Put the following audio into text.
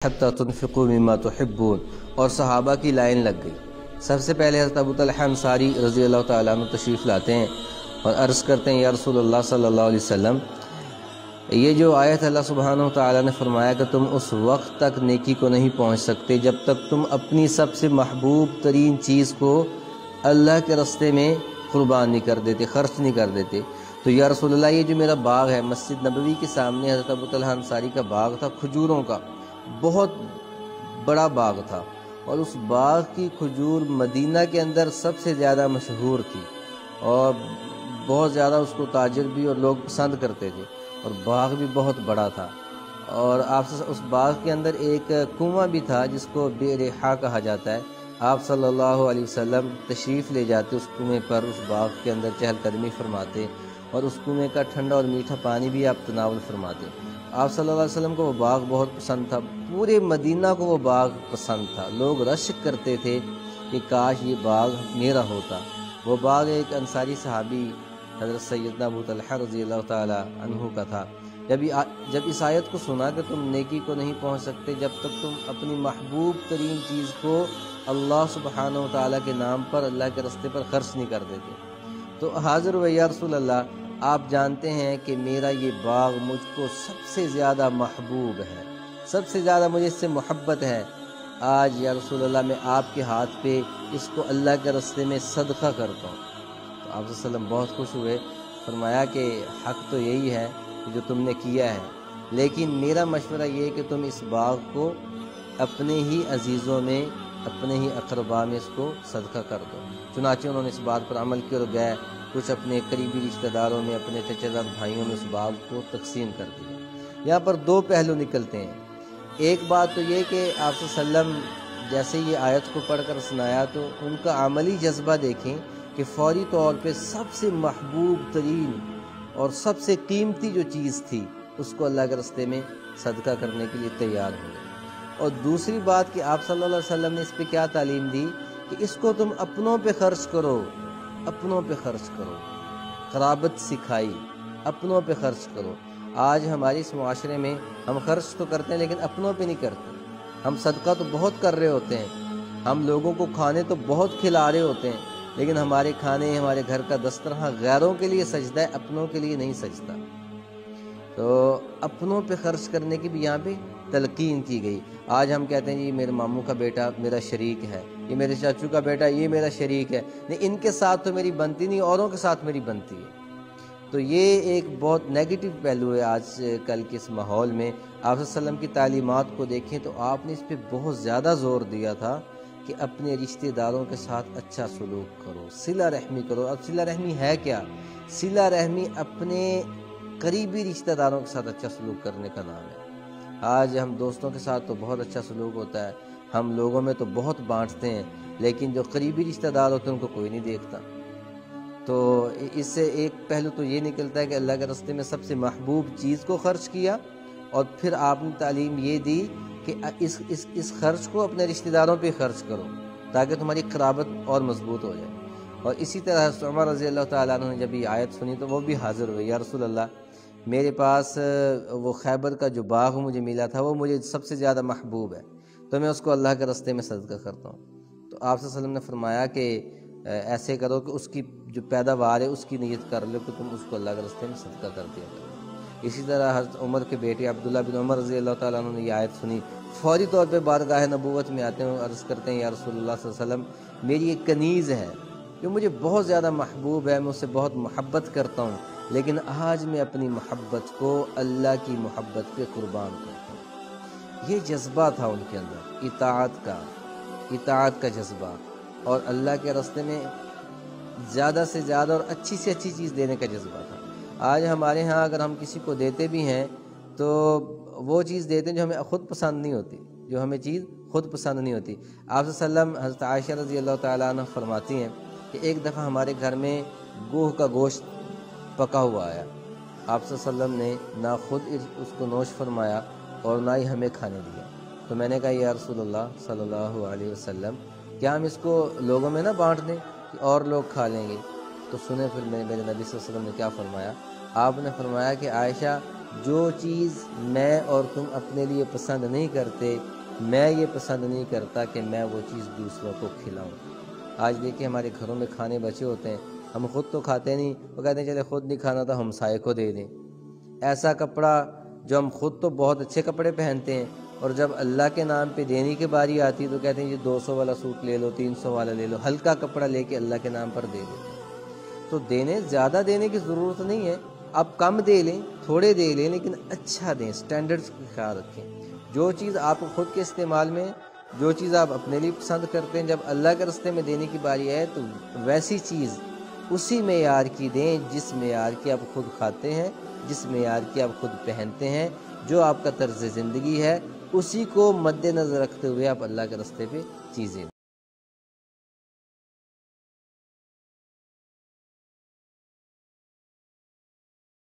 حتی تنفقوا مما تحبون، اور صحابہ کی لائن لگ گئی۔ سب سے پہلے حضرت ابو طلحہ انصاری رضی اللہ تعالیٰ عنہ تشریف لاتے ہیں اور عرض کرتے ہیں یا رسول اللہ صلی اللہ علیہ وسلم، یہ جو آیت اللہ سبحانہ وتعالیٰ نے فرمایا کہ تم اس وقت تک نیکی کو نہیں پہنچ سکتے جب تک تم اپنی سب سے محبوب ترین چیز کو اللہ کے راستے میں قربان نہیں کر دیتے، خرچ نہیں کر دیتے، تو یا رسول اللہ یہ جو میرا باغ ہے مسجد نبوی کے سامنے حضرت ابو طلحہ انصاری کا باغ تھا، کھجوروں کا بہت بڑا باغ تھا، اور اس باغ کی کھجور مدینہ کے اندر سب سے زیادہ مشہور تھی، اور بہت زیادہ اس کو تاجر بھی اور لوگ پسند کرتے تھے، اور باغ بھی بہت بڑا تھا۔ اور آپ اس باغ کے اندر ایک کنواں بھی تھا جس کو بیرحا کہا جاتا ہے۔ آپ صلی اللہ علیہ وسلم تشریف لے جاتے اس کنویں پر، اس باغ کے اندر چہل قدمی فرماتے، اور اس کنویں کا ٹھنڈا اور میٹھا پانی بھی آپ تناول فرماتے۔ آپ صلی اللہ علیہ وسلم کو وہ باغ بہت پسند تھا، پورے مدینہ کو وہ باغ پسند تھا، لوگ رشک کرتے تھے کہ کاش یہ باغ میرا ہوتا۔ وہ باغ ایک انصاری صحابی حضرت سیدنا ابو طلحہ رضی اللہ تعالی عنہ کا تھا۔ جب اس آیت کو سنا کہ تم نیکی کو نہیں پہنچ سکتے جب تک تم اپنی محبوب ترین چیز کو اللہ سبحانہ وتعالیٰ کے نام پر، اللہ کے راستے پر خرچ نہیں کر دیتے، تو حاضر و یا رسول اللہ آپ جانتے ہیں کہ میرا یہ باغ مجھ کو سب سے زیادہ محبوب ہے، سب سے زیادہ مجھے اس سے محبت ہے، آج یا رسول اللہ میں آپ کے ہاتھ پہ اس کو اللہ کے راستے میں صدقہ کرتا ہوں۔ تو آپ صلی اللہ علیہ وسلم بہت خوش ہوئے، فرمایا کہ حق تو یہی ہے جو تم نے کیا ہے، لیکن میرا مشورہ یہ ہے کہ تم اس باغ کو اپنے ہی عزیزوں میں، اپنے ہی اقربا میں اس کو صدقہ کر دو۔ چنانچہ انہوں نے اس بات پر عمل کیا اور گئے، کچھ اپنے قریبی رشتہ داروں میں، اپنے چچا دار بھائیوں میں اس باغ کو تقسیم کر دیا۔ یہاں پر دو پہلو نکلتے ہیں۔ ایک بات تو یہ کہ آپ صلی اللہ علیہ وسلم جیسے یہ آیت کو پڑھ کر سنایا تو ان کا عملی جذبہ دیکھیں کہ فوری طور پہ سب سے محبوب ترین اور سب سے قیمتی جو چیز تھی اس کو اللہ کے راستے میں صدقہ کرنے کے لیے تیار ہو گئے۔ اور دوسری بات کہ آپ صلی اللہ علیہ وسلم نے اس پہ کیا تعلیم دی کہ اس کو تم اپنوں پہ خرچ کرو، اپنوں پہ خرچ کرو، قرابت سکھائی، اپنوں پہ خرچ کرو۔ آج ہماری اس معاشرے میں ہم خرچ تو کرتے ہیں لیکن اپنوں پہ نہیں کرتے۔ ہم صدقہ تو بہت کر رہے ہوتے ہیں، ہم لوگوں کو کھانے تو بہت کھلا رہے ہوتے ہیں، لیکن ہمارے کھانے، ہمارے گھر کا دسترخواں غیروں کے لیے سجدہ ہے، اپنوں کے لیے نہیں سجدہ۔ تو اپنوں پہ خرچ کرنے کی بھی یہاں پہ تلقین کی گئی۔ آج ہم کہتے ہیں یہ میرے ماموں کا بیٹا میرا شریک ہے، یہ میرے چاچو کا بیٹا یہ میرا شریک ہے، نہیں ان کے ساتھ تو میری بنتی نہیں، اوروں کے ساتھ میری بنتی ہے۔ تو یہ ایک بہت نیگیٹو پہلو ہے آج کل کے اس ماحول میں۔ آپ صلی اللہ علیہ وسلم کی تعلیمات کو دیکھیں تو آپ نے اس پہ بہت زیادہ زور دیا تھا کہ اپنے رشتہ داروں کے ساتھ اچھا سلوک کرو، صلہ رحمی کرو۔ اب صلہ رحمی ہے کیا؟ صلہ رحمی اپنے قریبی رشتہ داروں کے ساتھ اچھا سلوک کرنے کا نام ہے۔ آج ہم دوستوں کے ساتھ تو بہت اچھا سلوک ہوتا ہے، ہم لوگوں میں تو بہت بانٹتے ہیں، لیکن جو قریبی رشتہ دار ہوتے ہیں ان کو کوئی نہیں دیکھتا۔ تو اس سے ایک پہلو تو یہ نکلتا ہے کہ اللہ کے راستے میں سب سے محبوب چیز کو خرچ کیا، اور پھر آپ نے تعلیم یہ دی کہ اس خرچ کو اپنے رشتہ داروں پہ خرچ کرو تاکہ تمہاری قرابت اور مضبوط ہو جائے۔ اور اسی طرح حضرت عمر رضی اللہ تعالیٰ عنہ نے جب یہ آیت سنی تو وہ بھی حاضر ہوئے، یا رسول اللہ میرے پاس وہ خیبر کا جو باغ مجھے ملا تھا وہ مجھے سب سے زیادہ محبوب ہے، تو میں اس کو اللہ کے راستے میں صدقہ کرتا ہوں۔ تو آپ صلی اللہ علیہ وسلم نے فرمایا کہ ایسے کرو کہ اس کی جو پیداوار ہے اس کی نیت کر لو کہ تم اس کو اللہ کے راستے میں صدقہ کر دیا کرو۔ اسی طرح حضرت عمر کے بیٹے عبداللہ بن عمر رضی اللہ تعالیٰ عنہ نے یہ آیت سنی، فوری طور پہ بارگاہ نبوت میں آتے ہیں اور عرض کرتے ہیں یا رسول اللہ صلی اللہ علیہ وسلم میری ایک کنیز ہے جو مجھے بہت زیادہ محبوب ہے، میں اسے بہت محبت کرتا ہوں، لیکن آج میں اپنی محبت کو اللہ کی محبت پہ قربان کرتا ہوں۔ یہ جذبہ تھا ان کے اندر، اطاعت کا جذبہ، اور اللہ کے راستے میں زیادہ سے زیادہ اور اچھی سے اچھی چیز دینے کا جذبہ تھا۔ آج ہمارے ہاں اگر ہم کسی کو دیتے بھی ہیں تو وہ چیز دیتے ہیں جو ہمیں خود پسند نہیں ہوتی، جو ہمیں چیز خود پسند نہیں ہوتی۔ آپ صلی اللہ علیہ وسلم حضرت عائشہ رضی اللہ تعالیٰ عنہ فرماتی ہیں کہ ایک دفعہ ہمارے گھر میں گوہ کا گوشت پکا ہوا آیا، آپ صلی اللہ علیہ وسلم نے نہ خود اس کو نوش فرمایا اور نہ ہی ہمیں کھانے دیا۔ تو میں نے کہا یا رسول اللہ صلی اللہ علیہ وسلم کیا ہم اس کو لوگوں میں نہ بانٹ دیں کہ اور لوگ کھا لیں گے؟ تو سنیں پھر میرے نبی صلی اللہ علیہ وسلم نے کیا فرمایا۔ آپ نے فرمایا کہ عائشہ جو چیز میں اور تم اپنے لیے پسند نہیں کرتے، میں یہ پسند نہیں کرتا کہ میں وہ چیز دوسروں کو کھلاؤں۔ آج دیکھیں ہمارے گھروں میں کھانے بچے ہوتے ہیں، ہم خود تو کھاتے نہیں، وہ کہتے ہیں چلے خود نہیں کھانا تو ہمسائے کو دے دیں۔ ایسا کپڑا جو ہم خود تو بہت اچھے کپڑے پہنتے ہیں، اور جب اللہ کے نام پہ دینے کی باری آتی تو کہتے ہیں یہ 200 والا سوٹ لے لو، 300 والا لے لو، ہلکا کپڑا لے کے اللہ کے نام پر دے دیتے ہیں۔ تو زیادہ دینے کی ضرورت نہیں ہے، آپ کم دے لیں، تھوڑے دے لیں، لیکن اچھا دیں، سٹینڈرڈز کا خیال رکھیں۔ جو چیز آپ خود کے استعمال میں، جو چیز آپ اپنے لیے پسند کرتے ہیں، جب اللہ کے راستے میں دینے کی باری آئے تو ویسی چیز اسی معیار کی دیں جس معیار کی آپ خود کھاتے ہیں، جس معیار کی آپ خود پہنتے ہیں، جو آپ کا طرز زندگی ہے، اسی کو مد نظر رکھتے ہوئے آپ اللہ کے راستے پہ چیزیں دیں۔